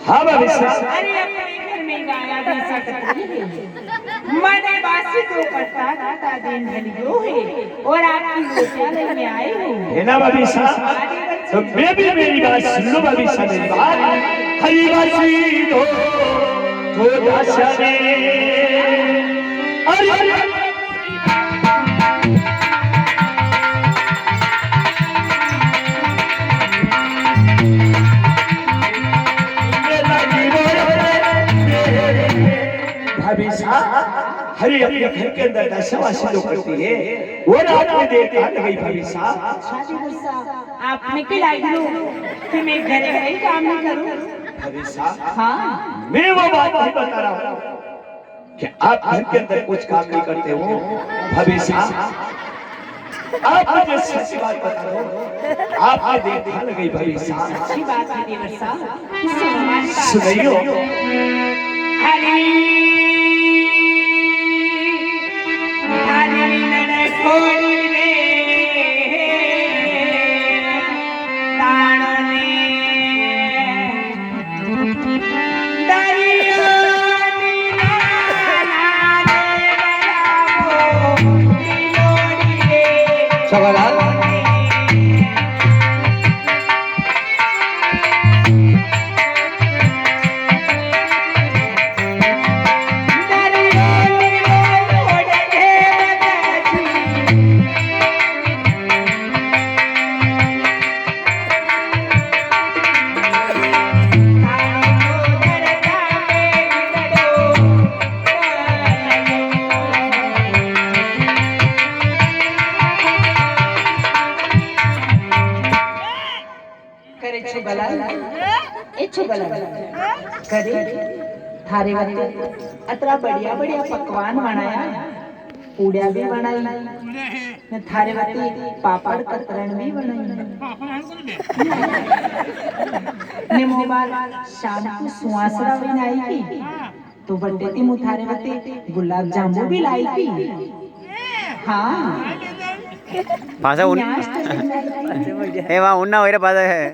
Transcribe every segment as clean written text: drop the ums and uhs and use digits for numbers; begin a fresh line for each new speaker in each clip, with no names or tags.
हाँ भाभी साहब।
अरे अपने घर में गाया भैंसा कटती है, मैंने बासी को कटता खाता दिन ढलियो है और आपकी रोटियां लेने आई हूँ।
है ना भाभी साहब? तो मैं भी मेरी बात सुन लो भाभी साहब, मेरी बात। हरी बासी तो दासाने अरे भाभी साहब, हरी अपने घर के अंदर दशवासी लोग करती है वो रात में देर आ गई भाभी साहब।
आपने क्या लाई लो कि मैं घरे गई काम नहीं करूं?
भाभी साहब,
हाँ,
मैं वो बात नहीं बता रहा हूँ कि आप घर के अंदर कुछ काम नहीं करते हो। भाभी साहब, आप मुझे सच्ची बात बता दो, आपने देखा लगी भाभी साहब?
अच्छी बात है देवर साहब,
सुनियो।
हरी हरी ननखोड़ी रे ताणने दरिया करे थारे वाले अतरा बढ़िया बढ़िया पकवान बनाया, पूड़िया भी बनाई ने थारे वाले पापड़ कतरण भी बनाई ने मोबाइल शाम को सुहासरा भी लाई थी, तो बर्थडे थी मुथारे वाले गुलाब जामुन भी लाई थी। हाँ
पासा उन ए वहाँ उन्ना होइरा पासा है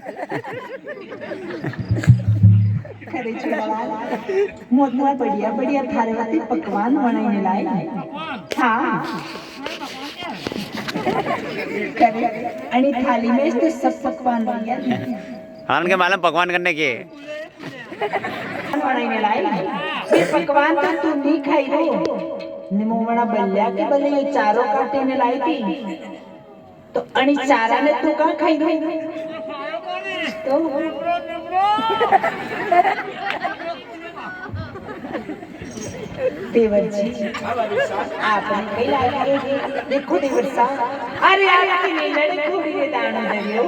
मोटमोट बढ़िया बढ़िया थारे वाले पकवान बनाने लाए। हाँ आणि थाली में तो सब पकवान बढ़िया
हाँ उनके मालूम पकवान करने के
बनाने लाए। ये पकवान तो तू नहीं खाई रो, निमोवड़ा बल्ल्या के बल्ले ये चारों काटे ने लाई थी, तो आणि चारा ने तू कहाँ खाई रो? तो देवर जी आपने कई लाए देखो देवर साहब, अरे आपकी नहीं लड़े थोड़ी रे दानो दरियो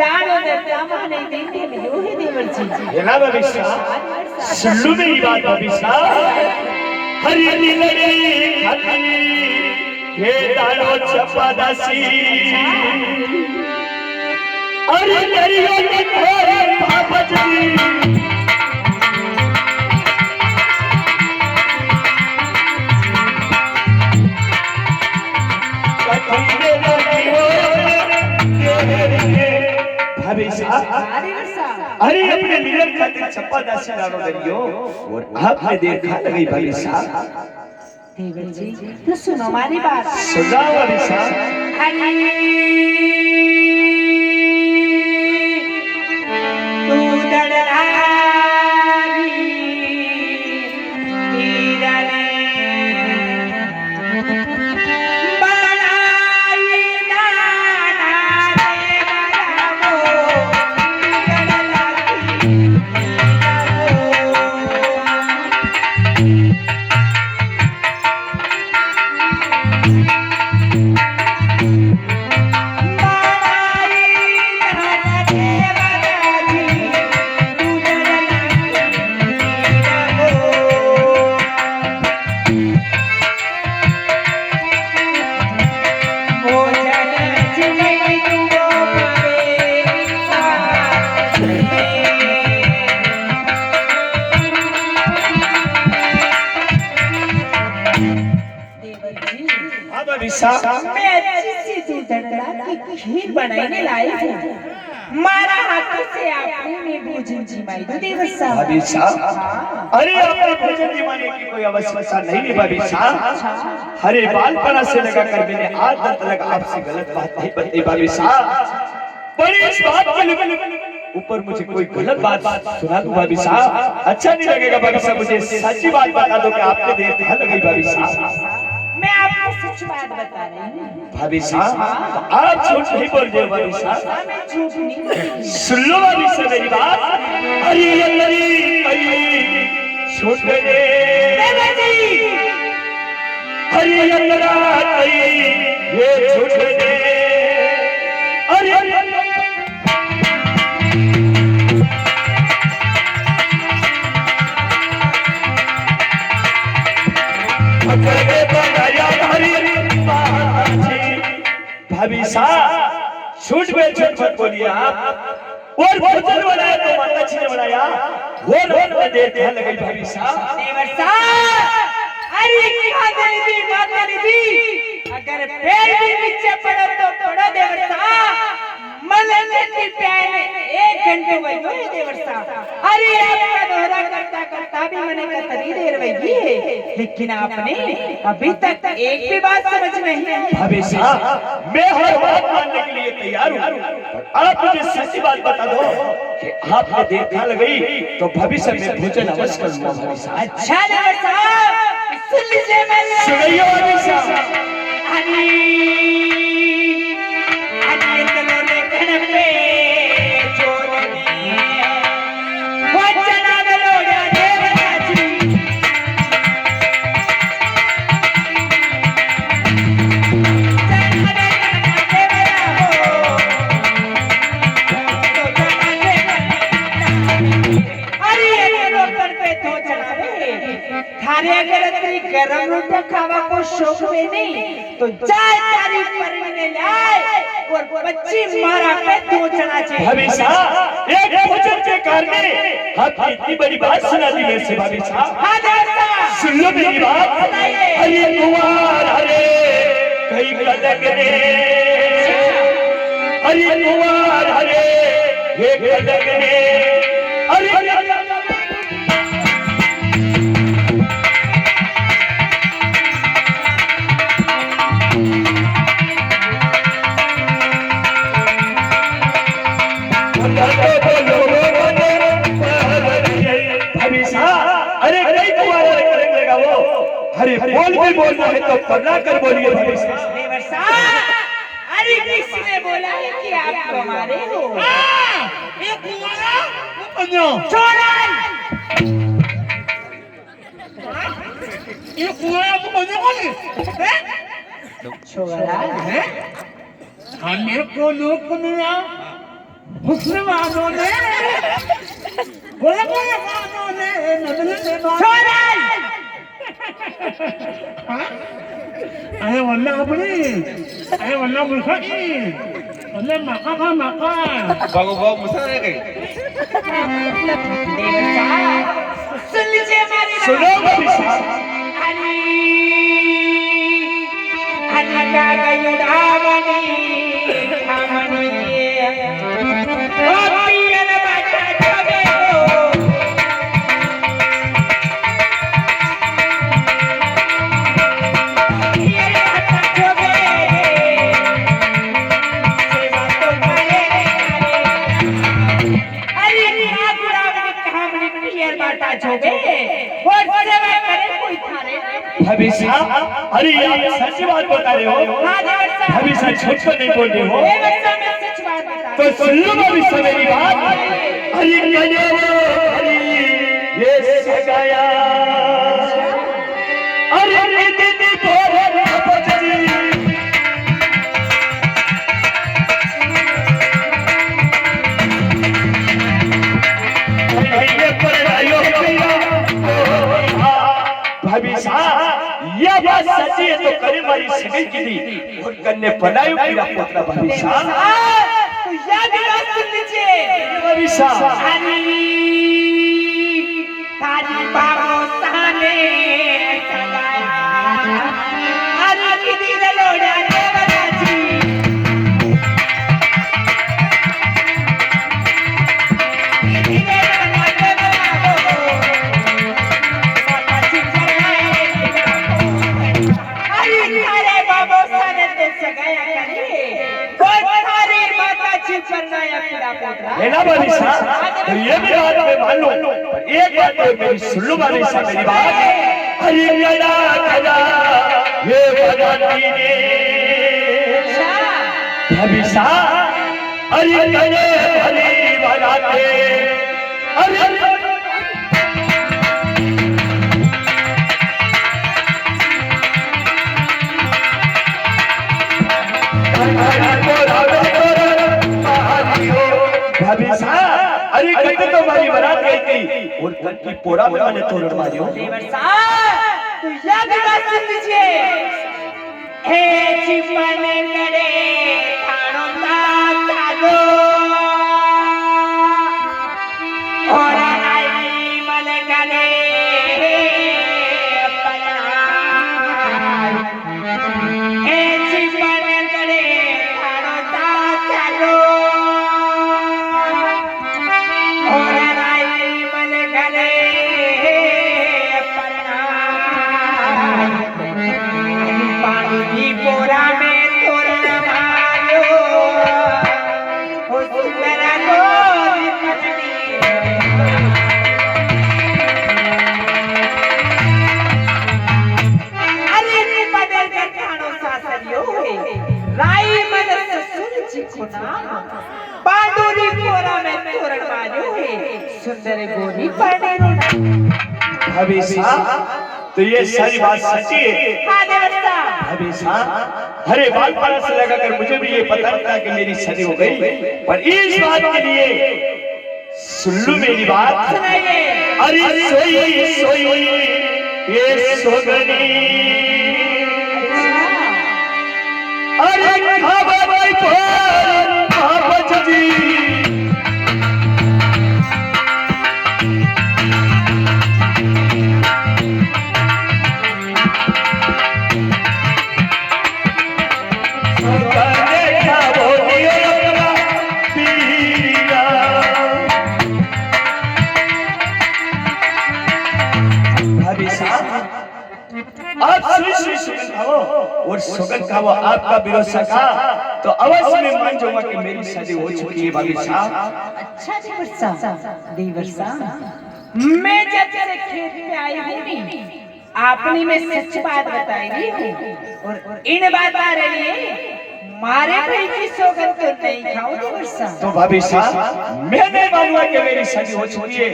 दानो दरिया माने देंगे लियो है देवर जी।
है ना भाभी साहब? सुन लो मेरी बात भाभी साहब। हरी नीलड़ी हरी ये दानो चपादासी अरे दरिया में कोई पापजी भाभी साहब, अरे अपने मिलन खातिर चपादासी दानो दरियो और आपने देखा लगी भाभी साहब?
देवर जी तो सुनो हमारी बात,
सुनाओ भाभी साहब।
तू दड़ारी हीरने बनाई दाना रे बराबो दड़लाकी मैं अच्छी सी दूध की खीर बनाने लाई हूँ। मारा हाथों से आपने में भोजन जिमाई दो देवर साहब।
भाभी साहब, अरे आपने भोजन जिमाने की कोई आवश्यकता नहीं है भाभी साहब। हरे बालपना से लगा कर मैंने आज तक लगा आपसे गलत बात नहीं बताई भाभी साहब। पर इस बात के लिए ऊपर मुझे कोई गलत बात सुना दूं भाभी साहब, अच्छा नहीं लगेगा भाभी साहब। मुझे सच्ची बात बता दो कि आपके देह कहाँ लगी भाभी साहब।
मैं आपको सच बात बता रही हूँ
भाभी साहब, आप झूठ नहीं बोल रहे हो भाभी साहब।
मैं झूठ नहीं।
सुन लो भाभी साहब मेरी बात। अरे अरे छोड़ दे
देवर जी,
अरे अल्लाह ये छोड़ दे। अरे भाभी साहब, झूठ में झूठ मत बोलिए आप। और भोजन बनाया तो माता जी ने बनाया, वो लोग ने देर कहाँ लगी भाभी साहब।
देवर साहब, अरे क्या दीदी माता दीदी, अगर पैर भी नीचे पड़ो तो पड़ो देवर साहब। मलने की प्यार 1 घंटे वही है देवर साहब। अरे आपका दोहरा करता करता भी मने का तरी देर वही है, लेकिन आपने अभी तक एक भी बात समझ नहीं आई।
भाभी साहब, मैं हर बात मानने के लिए तैयार हूँ। आप मुझे सच्ची बात बता दो कि आपने देर कहाँ लगाई तो भविष्य में भोजन अवश्य करूंगा भाभी साहब।
अच्छा देवर साहब, सुन लीजिए मेरी
सुनिए भाभी साहब।
गरम रोटी खावा को शौक में नहीं तो चाय तारीफ करने लाए और बच्ची मारा पे दो चना चाहिए।
भाभी साहब, एक भोजन के कारण आपकी इतनी बड़ी बात सुना दी मेरे से भाभी साहब।
हाँ देवर साहब,
सुन लो मेरी बात। अरे कुंवार हरे कहीं कदक रे, अरे कुंवार हरे ये कदक रे। अरे अरे बोल भी बोलना है तो पढ़ना कर बोलिए भाभी साहब।
देवर साहब, अरे किसने बोला है कि आप हमारे हो?
ये कुंवारा वो पंजो
छोड़न,
ये कुंवारा वो पंजो कौन है?
छोड़ा
हैं? हमें को लोग को मिला हुस्न वालों ने बोला वालों ने नबले ने
छोड़न।
अरे वल्ला अपनी अरे वल्ला मुसाकी वल्ला मका का मका
बाबू बाबू मुसा है कहीं
देवर साहब, सुन लीजिए हमारी बात।
सुनो भाभी साहब।
अरे अनका गयुड़ावनी खामनी ओ पियर बाटा जबे हो।
भाभी साहब, अरे आप सच्ची बात बता रहे हो?
हाँ देवर साहब,
भाभी साहब झूठ तो नहीं बोल रहे हो?
देवर साहब मैं सच बात बता
तो
रही हूँ।
सुन लो भाभी साहब मेरी बात। अरे अरे ये सगाया अरे दीदी बोले बजरी ये परायो भाभी साहब, यह बात सच्ची है तो करे मारी सगाई की थी और कन्ने पलायो किया पुत्र भाभी साहब।
तो यह भी बात सुन लीजिए
भाभी साहब।
तारी बाबू साने सगाया अरे किदी लोड़ा देवराजी पीड़ा पोतरा
है ना भाभी साहब? तो ये भी बात मैं मान लूं, पर एक बात तो मेरी सुन लो भाभी साहब, मेरी बात। अरे गया गया ये भगवती ने भाभी साहब, अरे गए भली बनाते, अरे भाभी साहब, अरे कल तो हमारी बारात गई थी और कल की पोरा में मैंने तोरण मारियो।
देवर साहब तू याद बात कीजिए हे चिपन करे थाणो तालो और आई मन करे अपना हे चिपन करे थाणो तालो और आई मन करे अपना पानी पोरा में तोरण मारो हो सुंदर गोरी पत्नी अरे नी बदल कर खानो सासरियो राई मन ससुर जी को नाम पांडुरी पोरा में तोरण मारो सुंदर गोरी पत्नी
भाभी साहब, तो ये सारी बात सच्ची है
हाँ देवर साहब
भाभी साहब। हरे बात पारा से लगाकर मुझे भी ये पता था कि मेरी शादी हो गई, पर इस बात के लिए सुन लो मेरी बात।
सुनाइए
अरे सोई सोई ये सोगनी, अरे खबर बाबा जी और सुगंध का वो आपका भरोसा का, तो अवश्य मैं मान जाऊंगा कि मेरी शादी हो चुकी है भाभी साहब।
अच्छा देवर साहब मैं जब से खेत में आई हूँ आपने में सच बात बताई हूँ और इन बात आ रही है मारे भाई की सौगंध तो नहीं खाओ देवर साहब।
तो भाभी साहब मैं नहीं मानूंगा कि मेरी शादी हो चुकी है,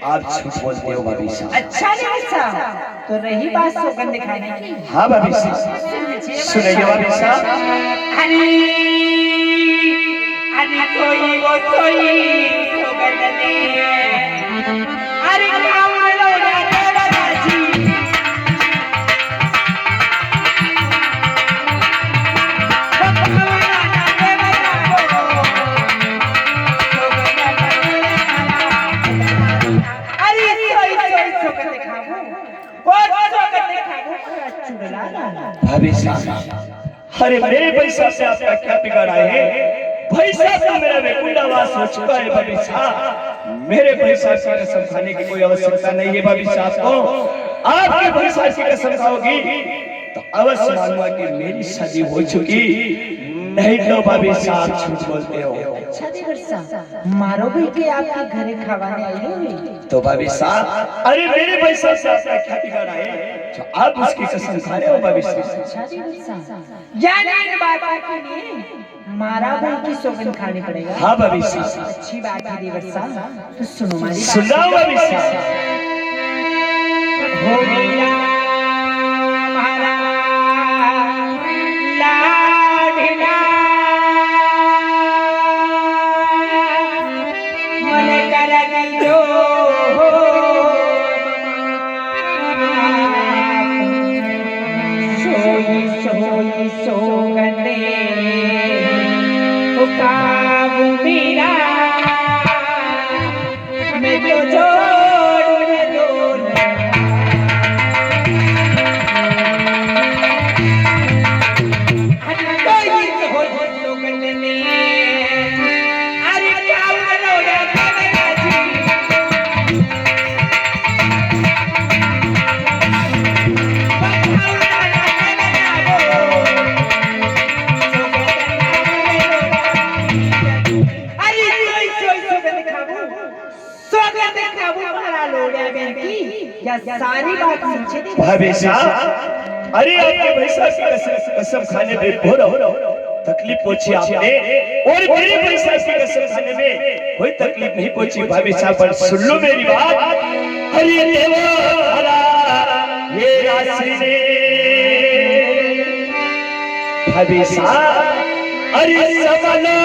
आप झूठ बोलते हो भाभी साहब।
अच्छा देवर साहब तो रही बात सौगंध दिखाने की,
हाँ भाभी साहब सुनिए भाभी साहब।
अरे अरे कोई वो कोई सौगंध नहीं है अरे काम लो दादाजी
भाभी साहब, अरे मेरे पैसा से आपका क्या बिगाड़ा है? पैसा से मेरा वेकुंडावास हो चुका है भाभी साहब। मेरे पैसा से कसम खाने की कोई आवश्यकता नहीं है भाभी साहब को। आपके पैसा की कसम खाओगी तो अवश्य मानूंगा कि मेरी शादी हो चुकी, नहीं तो भाभी साहब झूठ बोलते हो।
अच्छा देवर साहब मारो भी के आपके घरे खावाने आई हो
तो भाभी साहब अरे मेरे पैसा से आपका क्या बिगाड़ा है जो आप उसकी कसम खा रहे हो भाभी साहब?
अच्छा देवर साहब यानी इन बातों के लिए मारा भाई की सौगंध खानी पड़ेगा।
हाँ भाभी साहब
अच्छी बात है देवर साहब तो सुनो हमारी बात।
सुनाओ भाभी साहब।
हो मेरा हमारा लाडला मन कर जो सोई सोई सौगंधे काबू मेरा मैं तो जोड़ दोनों अरे क्या सारी बात मुझे नहीं
भाभी साहब, अरे आपके पैसा की कसम खाने में बहुत तकलीफ पहुंची आपने, और मेरे पैसा की कसम खाने में कोई तकलीफ नहीं पहुंची भाभी साहब। पर सुन लो मेरी बात, अरे देवा ये राशि भाभी साहब, अरे समलो